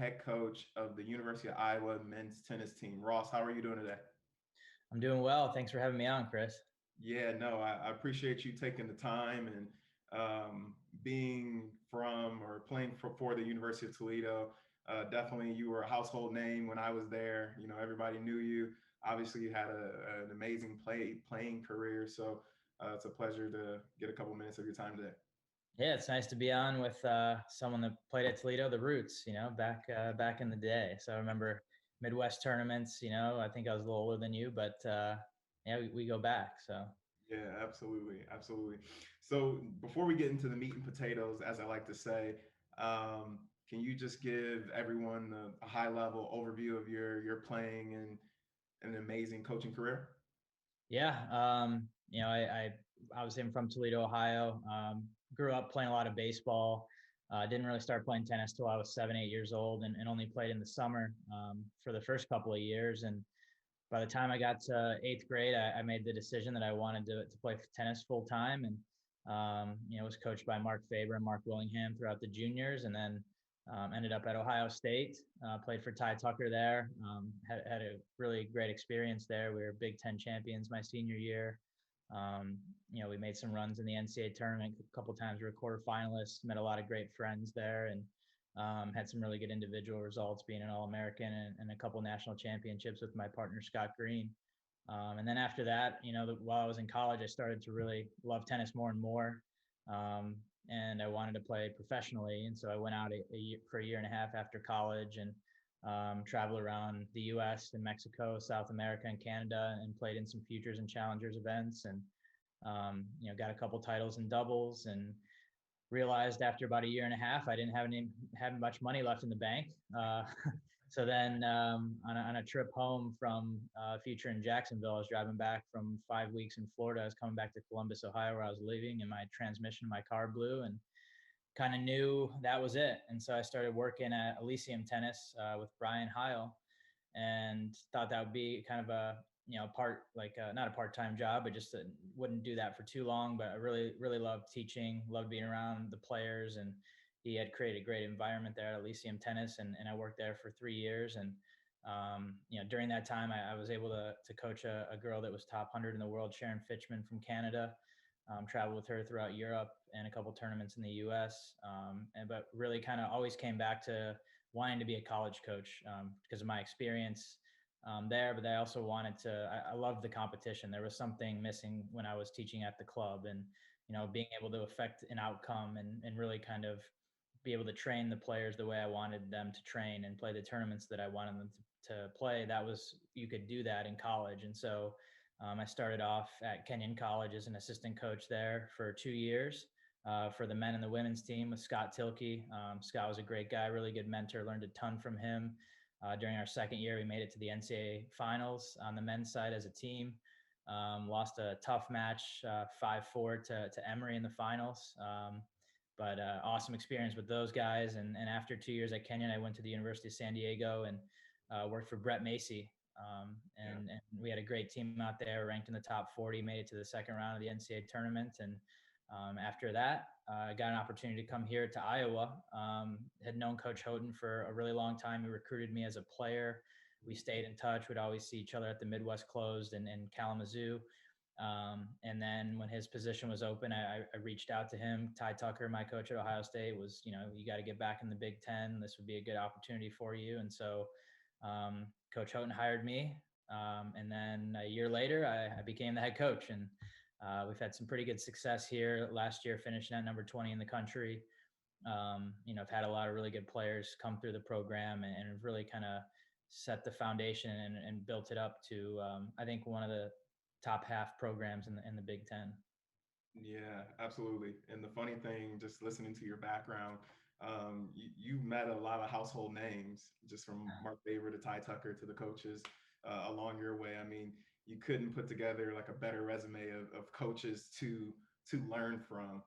head coach of the University of Iowa men's tennis team. Ross, how are you doing today? I'm doing well. Thanks for having me on, Chris. Yeah, no, I appreciate you taking the time and being from or playing for the University of Toledo. Definitely, you were a household name when I was there. You know, everybody knew you. Obviously, you had an amazing playing career. So it's a pleasure to get a couple minutes of your time today. Yeah, it's nice to be on with someone that played at Toledo, the Roots. Back in the day. So I remember Midwest tournaments. I think I was a little older than you, but yeah, we go back. So Yeah, absolutely, absolutely. So before we get into the meat and potatoes, as I like to say, can you just give everyone a high level overview of your playing and an amazing coaching career? yeah, I obviously I'm from Toledo, Ohio. Grew up playing a lot of baseball. Didn't really start playing tennis till I was 7, 8 years old, and only played in the summer for the first couple of years. And by the time I got to eighth grade, I made the decision that I wanted to play tennis full time, and was coached by Mark Faber and Mark Willingham throughout the juniors, and then ended up at Ohio State. Played for Ty Tucker there. Had a really great experience there. We were Big Ten champions my senior year. We made some runs in the NCAA tournament a couple times. We were quarterfinalists. Met a lot of great friends there, and had some really good individual results, being an All-American and a couple national championships with my partner Scott Green. And then after that, while I was in college, I started to really love tennis more and more. Um, and I wanted to play professionally. And so I went out for a year and a half after college and traveled around the US and Mexico, South America, and Canada, and played in some futures and challengers events. And, got a couple titles in doubles, and realized after about a year and a half, I didn't have much money left in the bank. So then on a trip home from Future in Jacksonville, I was driving back from 5 weeks in Florida. I was coming back to Columbus, Ohio, where I was living, and my transmission in my car blew, and kind of knew that was it. And so I started working at Elysium Tennis with Brian Heil, and thought that would be kind of a part, like not a part-time job, but just wouldn't do that for too long. But I really loved teaching, loved being around the players, and he had created a great environment there at Elysium Tennis, and I worked there for 3 years. And during that time, I was able to coach a girl that was top 100 in the world, Sharon Fitchman from Canada. Traveled with her throughout Europe and a couple tournaments in the U.S. But really kind of always came back to wanting to be a college coach because of my experience there. But I also wanted I loved the competition. There was something missing when I was teaching at the club, and being able to affect an outcome and really kind of be able to train the players the way I wanted them to train and play the tournaments that I wanted them to play. You could do that in college. And so I started off at Kenyon College as an assistant coach there for 2 years for the men and the women's team with Scott Tilkey. Scott was a great guy, really good mentor, learned a ton from him. During our second year, we made it to the NCAA finals on the men's side as a team. Lost a tough match, 5-4 to Emory in the finals. But awesome experience with those guys. And after 2 years at Kenyon, I went to the University of San Diego and worked for Brett Macy. And we had a great team out there, ranked in the top 40, made it to the second round of the NCAA tournament. And after that, I got an opportunity to come here to Iowa. Had known Coach Houghton for a really long time. He recruited me as a player. We stayed in touch. We'd always see each other at the Midwest Closed and in Kalamazoo. And then when his position was open, I reached out to him. Ty Tucker, my coach at Ohio State, was, you got to get back in the Big Ten. This would be a good opportunity for you. And so Coach Houghton hired me. And then a year later, I became the head coach. And we've had some pretty good success here. Last year, finishing at number 20 in the country. I've had a lot of really good players come through the program, and really kind of set the foundation and built it up to, I think, one of the top half programs in the Big Ten. Yeah, absolutely. And the funny thing, just listening to your background, you met a lot of household names, just from Mark Faber to Ty Tucker to the coaches along your way. I mean, you couldn't put together like a better resume of coaches to learn from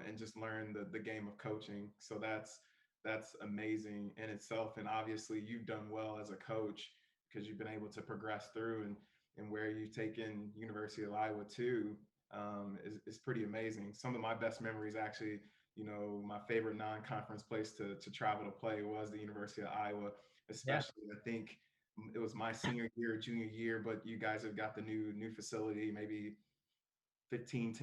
and just learn the game of coaching. So that's amazing in itself. And obviously, you've done well as a coach because you've been able to progress through and where you've taken University of Iowa to is pretty amazing. Some of my best memories actually my favorite non-conference place to travel to play was the University of Iowa, Yeah. especially I think it was my senior year, junior year, but you guys have got the new facility maybe 15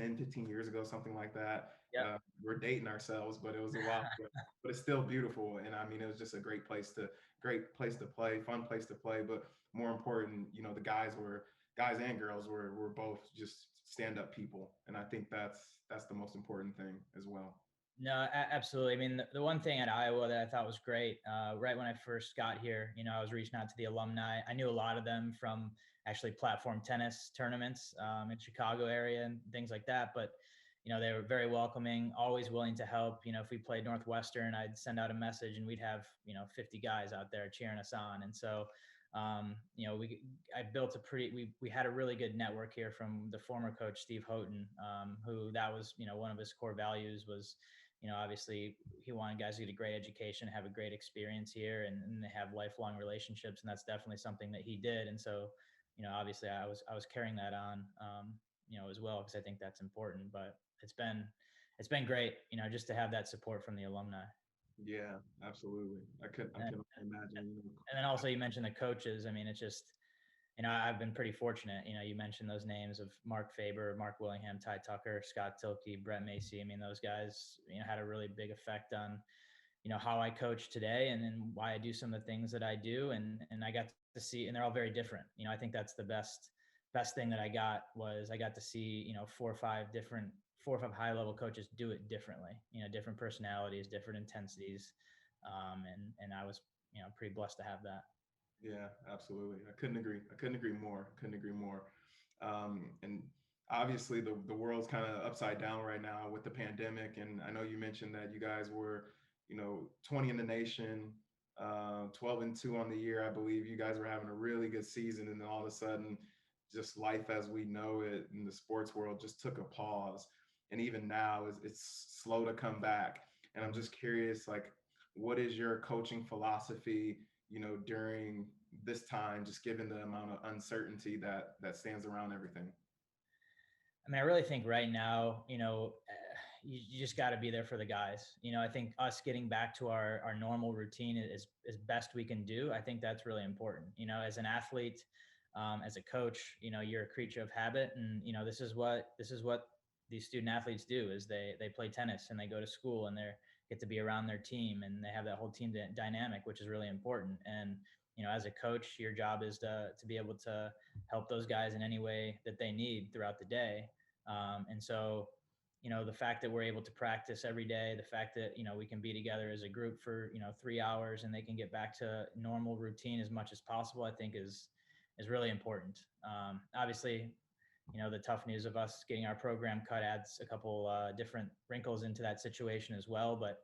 years ago, something like that. Yeah. We're dating ourselves, but it was a while ago. But it's still beautiful, and I mean, it was just a great place to play, fun place to play. But more important, the guys and girls were both just stand up people, and I think that's the most important thing as well. No, absolutely. I mean, the one thing at Iowa that I thought was great, right when I first got here, I was reaching out to the alumni. I knew a lot of them from actually platform tennis tournaments in Chicago area and things like that. But, they were very welcoming, always willing to help. If we played Northwestern, I'd send out a message and we'd have, 50 guys out there cheering us on. And so, I built we had a really good network here from the former coach, Steve Houghton, who that was, one of his core values was, obviously he wanted guys to get a great education, have a great experience here, and they have lifelong relationships. And that's definitely something that he did. And so, obviously I was carrying that on, as well, because I think that's important. But it's been great, just to have that support from the alumni. Yeah, absolutely. I And, can only imagine. and then also you mentioned the coaches. I mean, it's just, I've been pretty fortunate. You mentioned those names of Mark Faber, Mark Willingham, Ty Tucker, Scott Tilkey, Brett Macy. I mean, those guys, had a really big effect on, how I coach today, and then why I do some of the things that I do. And I got to see, and they're all very different. I think that's the best thing that I got to see, four or five high level coaches do it differently, different personalities, different intensities. And I was, pretty blessed to have that. Yeah, absolutely. I couldn't agree more. And obviously, the world's kind of upside down right now with the pandemic. And I know you mentioned that you guys were, 20 in the nation, 12-2 on the year. I believe you guys were having a really good season, and then all of a sudden, just life as we know it in the sports world just took a pause. And even now, it's slow to come back. And I'm just curious, like, what is your coaching philosophy? During this time, just given the amount of uncertainty that stands around everything. I mean, I really think right now, you just got to be there for the guys. I think us getting back to our normal routine is best we can do. I think that's really important. As an athlete, as a coach, you're a creature of habit, and this is what these student athletes do is they play tennis and they go to school and they get to be around their team and they have that whole team dynamic, which is really important. And as a coach, your job is to be able to help those guys in any way that they need throughout the day. And so, the fact that we're able to practice every day, the fact that, we can be together as a group for, 3 hours and they can get back to normal routine as much as possible, I think is really important. Obviously, the tough news of us getting our program cut adds a couple different wrinkles into that situation as well. But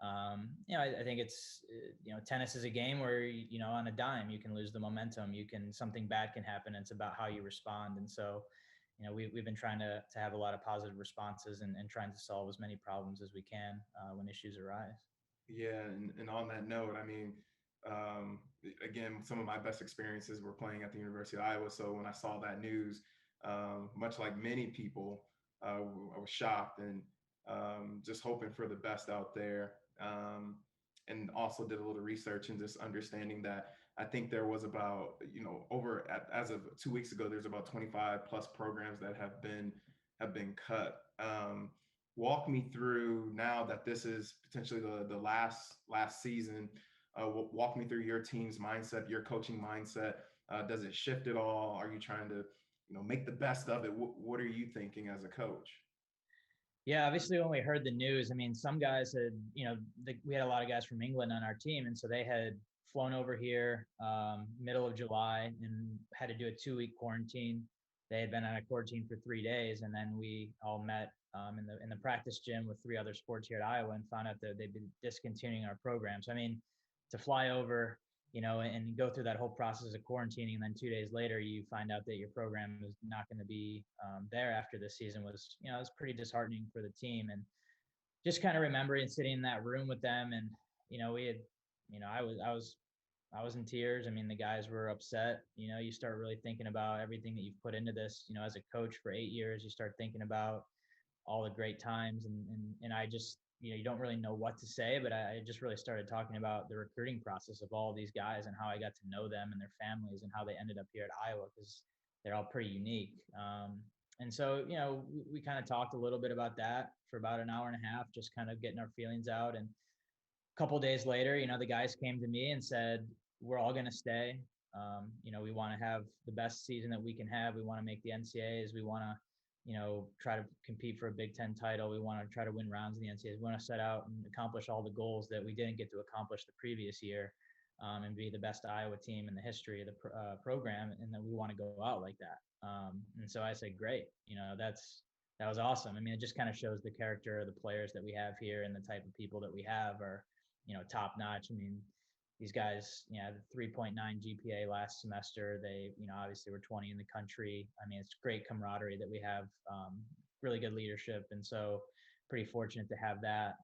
I think it's, tennis is a game where, on a dime, you can lose the momentum. Something bad can happen. It's about how you respond. And so, we've been trying to have a lot of positive responses and trying to solve as many problems as we can when issues arise. Yeah, and on that note, I mean, um, again, some of my best experiences were playing at the University of Iowa. So when I saw that news, much like many people, I was shocked and just hoping for the best out there. And also did a little research and just understanding that I think there was about, as of 2 weeks ago, there's about 25 plus programs that have been cut. Walk me through, now that this is potentially the last season. Walk me through your team's mindset, your coaching mindset. Does it shift at all? Are you trying to make the best of it? What are you thinking as a coach? Yeah, obviously, when we heard the news, I mean, some guys had, we had a lot of guys from England on our team, and so they had flown over here middle of July and had to do a 2-week quarantine. They had been on a quarantine for 3 days, and then we all met in the practice gym with 3 other sports here at Iowa and found out that they'd been discontinuing our program. So I mean, to fly over, and go through that whole process of quarantining, and then 2 days later, you find out that your program is not going to be there after this season was, it was pretty disheartening for the team. And just kind of remembering sitting in that room with them, and we had, I was in tears. I mean, the guys were upset. You start really thinking about everything that you've put into this. As a coach for 8 years, you start thinking about all the great times, and I just, you don't really know what to say, but I just really started talking about the recruiting process of all of these guys and how I got to know them and their families and how they ended up here at Iowa, because they're all pretty unique. And so, we kind of talked a little bit about that for about an hour and a half, just kind of getting our feelings out. And a couple of days later, the guys came to me and said, we're all going to stay. We want to have the best season that we can have. We want to make the NCAAs. We want to, try to compete for a Big Ten title. We want to try to win rounds in the NCAAs. We want to set out and accomplish all the goals that we didn't get to accomplish the previous year, and be the best Iowa team in the history of the program. And then we want to go out like that. And so I said, great. That was awesome. I mean, it just kind of shows the character of the players that we have here and the type of people that we have are, top notch. I mean, these guys, had a 3.9 GPA last semester. They, obviously were 20 in the country. I mean, it's great camaraderie that we have, really good leadership. And so pretty fortunate to have that.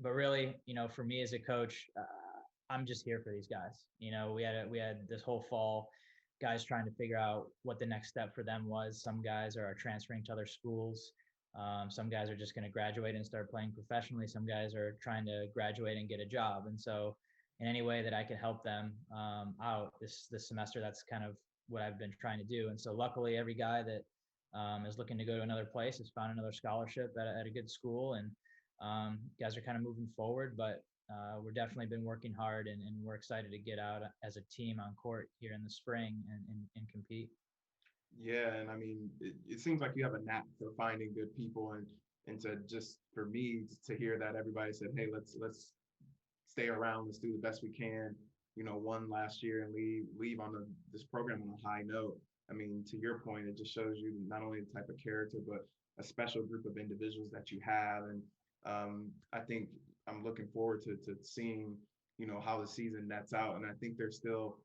But really, for me as a coach, I'm just here for these guys. We had this whole fall, guys trying to figure out what the next step for them was. Some guys are transferring to other schools. Some guys are just going to graduate and start playing professionally. Some guys are trying to graduate and get a job. And so in any way that I can help them out this semester, that's kind of what I've been trying to do. And so luckily every guy that is looking to go to another place has found another scholarship at a good school, and guys are kind of moving forward, but we're definitely been working hard, and we're excited to get out as a team on court here in the spring and compete. Yeah, and I mean, it seems like you have a knack for finding good people, and to just for me to hear that everybody said, "Hey, let's stay around, let's do the best we can." One last year and leave on this program on a high note. I mean, to your point, it just shows you not only the type of character, but a special group of individuals that you have, and I think I'm looking forward to seeing how the season nets out, and I think there's still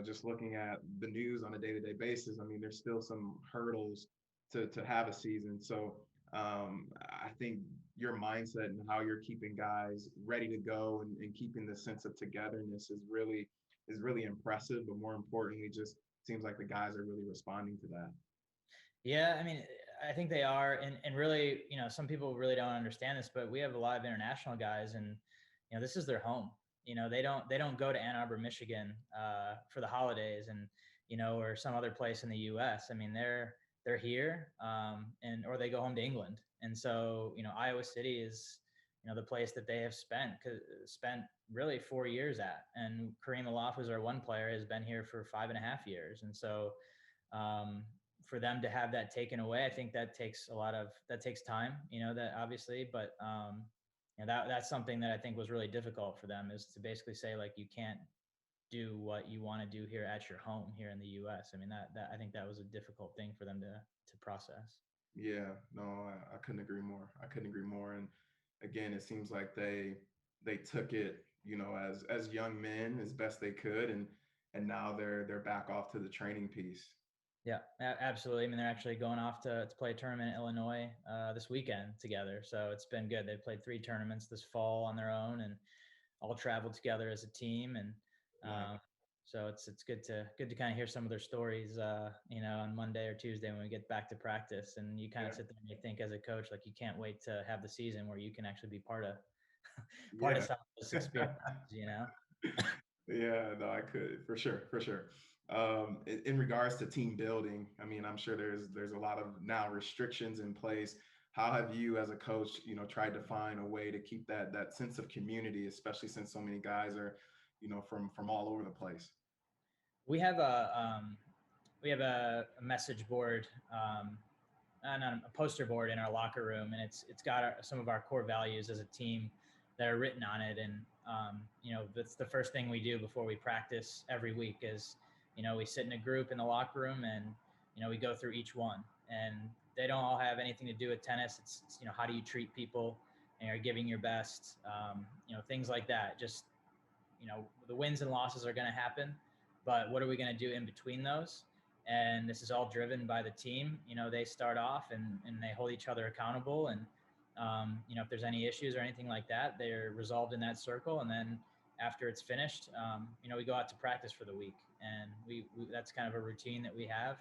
just looking at the news on a day-to-day basis, I mean, there's still some hurdles to have a season. So I think your mindset and how you're keeping guys ready to go and keeping the sense of togetherness is really impressive. But more importantly, just seems like the guys are really responding to that. Yeah, I mean, I think they are, and really, some people really don't understand this, but we have a lot of international guys, and this is their home. They don't go to Ann Arbor, Michigan, for the holidays, and or some other place in the U.S. I mean, they're here, or they go home to England, and so Iowa City is the place that they have spent really 4 years at, and Kareem Alaf, who's our one player, has been here for 5.5 years, and so. For them to have that taken away, I think that takes time, that obviously, but that's something that I think was really difficult for them, is to basically say, like, you can't do what you want to do here at your home here in the US. I mean, that I think that was a difficult thing for them to process. Yeah, no, I couldn't agree more. I couldn't agree more. And again, it seems like they took it, as young men as best they could, and now they're back off to the training piece. Yeah, absolutely. I mean, they're actually going off to play a tournament in Illinois this weekend together. So it's been good. They've played 3 tournaments this fall on their own, and all traveled together as a team. And Yeah. so it's good to kind of hear some of their stories, on Monday or Tuesday when we get back to practice. And you kind of Yeah. sit there and you think as a coach, like, you can't wait to have the season where you can actually be part of part of Yeah. some of those experiences. Yeah, no, I could for sure, for sure. In regards to team building, I mean, I'm sure there's a lot of now restrictions in place. How have you, as a coach, tried to find a way to keep that sense of community, especially since so many guys are, from all over the place? We have a message board, not a poster board in our locker room, and it's got some of our core values as a team that are written on it. And that's the first thing we do before we practice every week is, we sit in a group in the locker room, and we go through each one. And they don't all have anything to do with tennis. It's how do you treat people, and you're giving your best, things like that. Just the wins and losses are going to happen, but what are we going to do in between those? And this is all driven by the team. They start off and they hold each other accountable. And, if there's any issues or anything like that, they're resolved in that circle. And then after it's finished, we go out to practice for the week. And we that's kind of a routine that we have,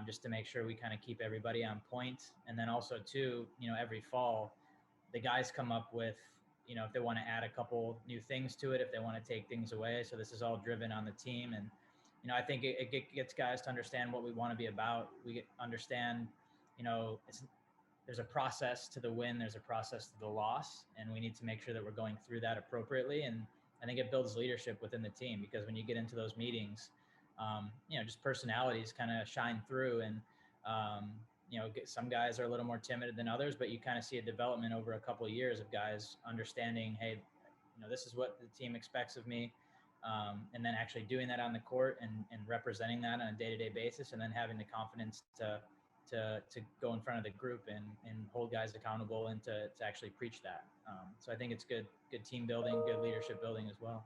just to make sure we kind of keep everybody on point. And then also too, every fall, the guys come up with, if they want to add a couple new things to it, if they want to take things away. So this is all driven on the team. And, I think it gets guys to understand what we want to be about. Understand, there's a process to the win, there's a process to the loss, and we need to make sure that we're going through that appropriately. And I think it builds leadership within the team, because when you get into those meetings, just personalities kind of shine through. And, some guys are a little more timid than others, but you kind of see a development over a couple of years of guys understanding, hey, this is what the team expects of me. And then actually doing that on the court and representing that on a day-to-day basis, and then having the confidence to go in front of the group and hold guys accountable, and to actually preach that. So I think it's good team building, good leadership building as well.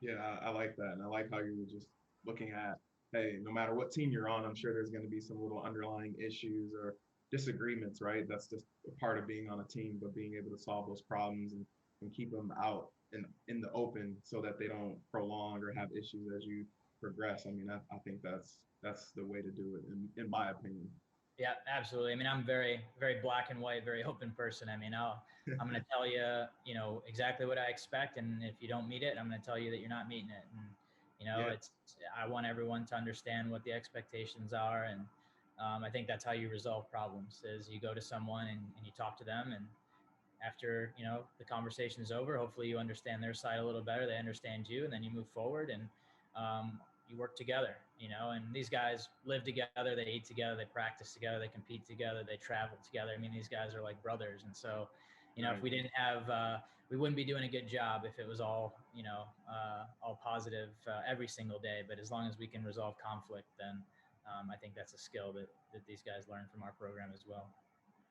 Yeah, I like that. And I like how you were just looking at, hey, no matter what team you're on, I'm sure there's going to be some little underlying issues or disagreements, right? That's just a part of being on a team, but being able to solve those problems and keep them out in the open so that they don't prolong or have issues as you progress. I mean, I think that's the way to do it, in my opinion. Yeah, absolutely. I mean, I'm very, very black and white, very open person. I mean, I'm going to tell you, exactly what I expect. And if you don't meet it, I'm going to tell you that you're not meeting it. And, Yeah. I want everyone to understand what the expectations are. And I think that's how you resolve problems, is you go to someone and you talk to them. And after, the conversation is over, hopefully you understand their side a little better. They understand you, and then you move forward. And, you work together, and these guys live together, they eat together, they practice together, they compete together, they travel together. I mean, these guys are like brothers. And so, Right. if we didn't have, we wouldn't be doing a good job if it was all, all positive every single day. But as long as we can resolve conflict, then I think that's a skill that these guys learn from our program as well.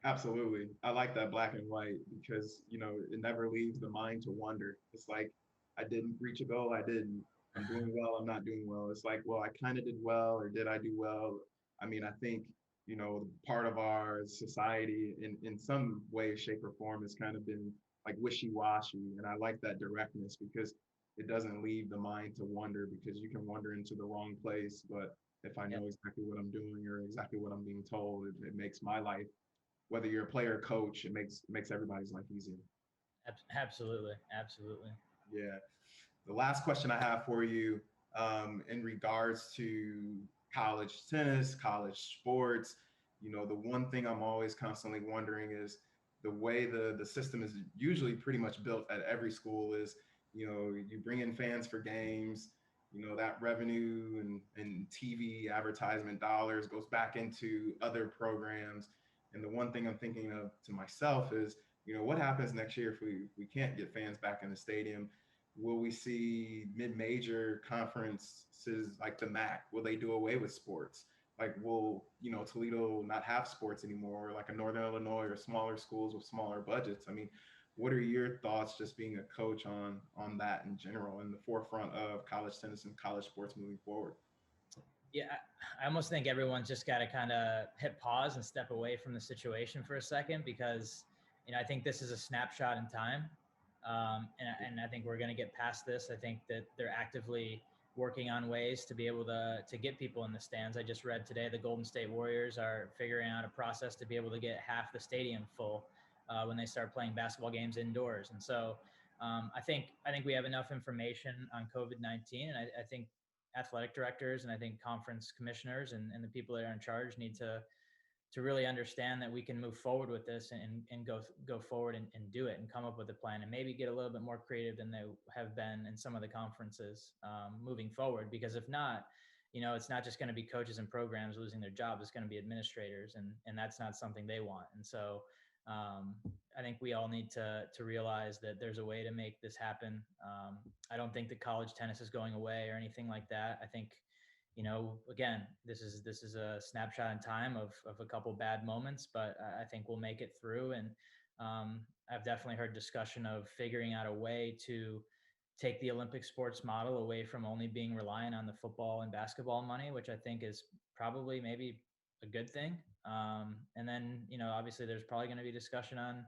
Absolutely. I like that black and white, because, it never leaves the mind to wonder. It's like, I didn't reach a goal. I didn't. I'm doing well. I'm not doing well. It's like, well, I kind of did well, or did I do well? I mean, I think, part of our society in some way, shape, or form has kind of been like wishy-washy. And I like that directness, because it doesn't leave the mind to wonder, because you can wander into the wrong place. But if I know exactly what I'm doing, or exactly what I'm being told, it makes my life, whether you're a player or coach, it makes everybody's life easier. Absolutely. Yeah. The last question I have for you, in regards to college tennis, college sports, the one thing I'm always constantly wondering is the way the system is usually pretty much built at every school is, you bring in fans for games, that revenue and TV advertisement dollars goes back into other programs. And the one thing I'm thinking of to myself is, what happens next year if we can't get fans back in the stadium? Will we see mid-major conferences like the MAC? Will they do away with sports? Like, will, Toledo not have sports anymore, like a Northern Illinois, or smaller schools with smaller budgets? I mean, what are your thoughts, just being a coach, on that in general, in the forefront of college tennis and college sports moving forward? Yeah, I almost think everyone's just got to kind of hit pause and step away from the situation for a second, because, I think this is a snapshot in time. And I think we're going to get past this. I think that they're actively working on ways to be able to get people in the stands. I just read today the Golden State Warriors are figuring out a process to be able to get half the stadium full when they start playing basketball games indoors. And so I think we have enough information on COVID-19, and I think athletic directors and I think conference commissioners and the people that are in charge need to really understand that we can move forward with this and go forward and do it and come up with a plan, and maybe get a little bit more creative than they have been in some of the conferences moving forward. Because if not, it's not just going to be coaches and programs losing their jobs. It's going to be administrators, and that's not something they want. And so I think we all need to realize that there's a way to make this happen. I don't think that college tennis is going away or anything like that. I think, again, this is a snapshot in time of a couple bad moments, but I think we'll make it through. And I've definitely heard discussion of figuring out a way to take the Olympic sports model away from only being reliant on the football and basketball money, which I think is probably maybe a good thing. And then, obviously there's probably going to be discussion on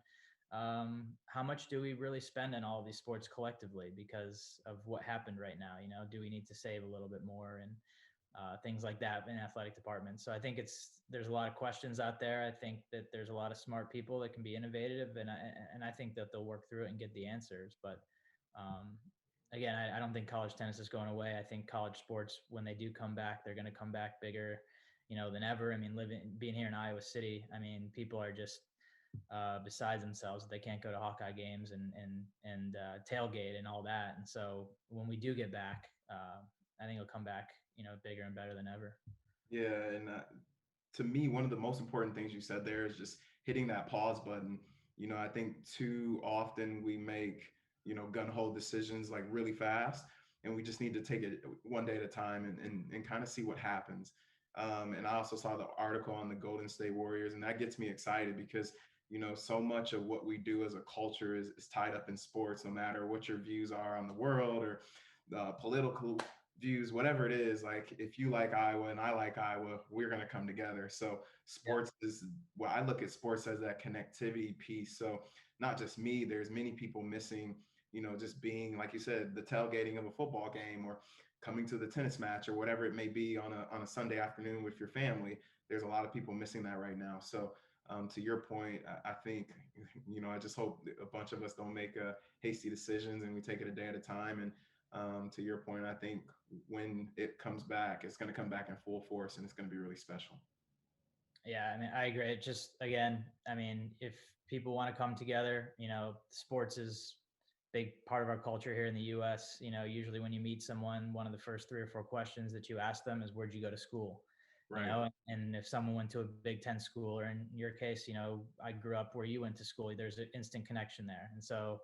how much do we really spend on all of these sports collectively because of what happened right now. Do we need to save a little bit more? And things like that in athletic departments. So I think there's a lot of questions out there. I think that there's a lot of smart people that can be innovative, and I think that they'll work through it and get the answers. But again, I don't think college tennis is going away. I think college sports, when they do come back, they're going to come back bigger, than ever. I mean, being here in Iowa City, I mean, people are just besides themselves. They can't go to Hawkeye games and tailgate and all that. And so when we do get back, I think it'll come back, bigger and better than ever. Yeah, and to me, one of the most important things you said there is just hitting that pause button. I think too often we make, gun ho decisions like really fast, and we just need to take it one day at a time and kind of see what happens. And I also saw the article on the Golden State Warriors, and that gets me excited because, so much of what we do as a culture is tied up in sports, no matter what your views are on the world or political views, whatever it is. Like, if you like Iowa and I like Iowa, we're going to come together. So sports is, well, I look at sports as that connectivity piece. So not just me, there's many people missing, just being, like you said, the tailgating of a football game or coming to the tennis match or whatever it may be on a Sunday afternoon with your family. There's a lot of people missing that right now. So to your point, I think, I just hope a bunch of us don't make hasty decisions and we take it a day at a time. And to your point, I think when it comes back, it's going to come back in full force and it's going to be really special. Yeah, I mean, I agree. It just, again, I mean, if people want to come together, sports is a big part of our culture here in the U.S. Usually when you meet someone, one of the first 3 or 4 questions that you ask them is, where'd you go to school? Right. And if someone went to a Big Ten school, or in your case, I grew up where you went to school, there's an instant connection there. And so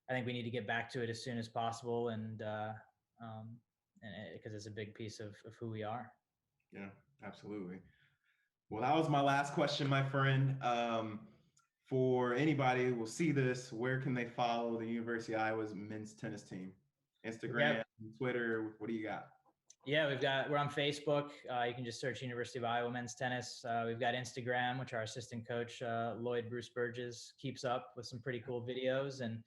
I think we need to get back to it as soon as possible. And because it's a big piece of who we are. Yeah, absolutely. Well, that was my last question, my friend. For anybody who will see this, where can they follow the University of Iowa's men's tennis team? Instagram, Yep. Twitter, what do you got? Yeah, we're on Facebook. You can just search University of Iowa Men's Tennis. We've got Instagram, which our assistant coach, Lloyd Bruce Burgess, keeps up with some pretty cool videos. And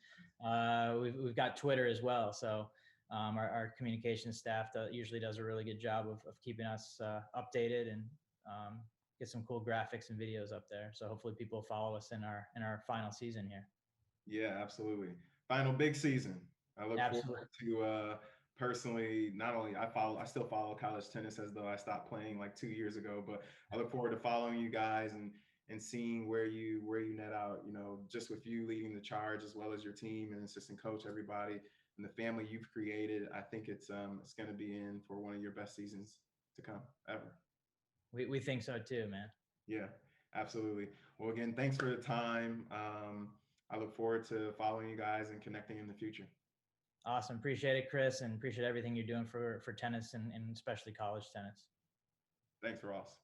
we've got Twitter as well. So our communication staff usually does a really good job of keeping us updated and get some cool graphics and videos up there. So hopefully people follow us in our final season here. Yeah, absolutely. Final big season. I look Absolutely. forward to personally, not only I still follow college tennis as though I stopped playing like 2 years ago, but I look forward to following you guys and seeing where you net out, just with you leading the charge as well as your team and assistant coach, everybody and the family you've created. I think it's going to be in for one of your best seasons to come ever. We think so too, man. Yeah, absolutely. Well, again, thanks for the time. I look forward to following you guys and connecting in the future. Awesome. Appreciate it, Chris, and appreciate everything you're doing for tennis and especially college tennis. Thanks, Ross.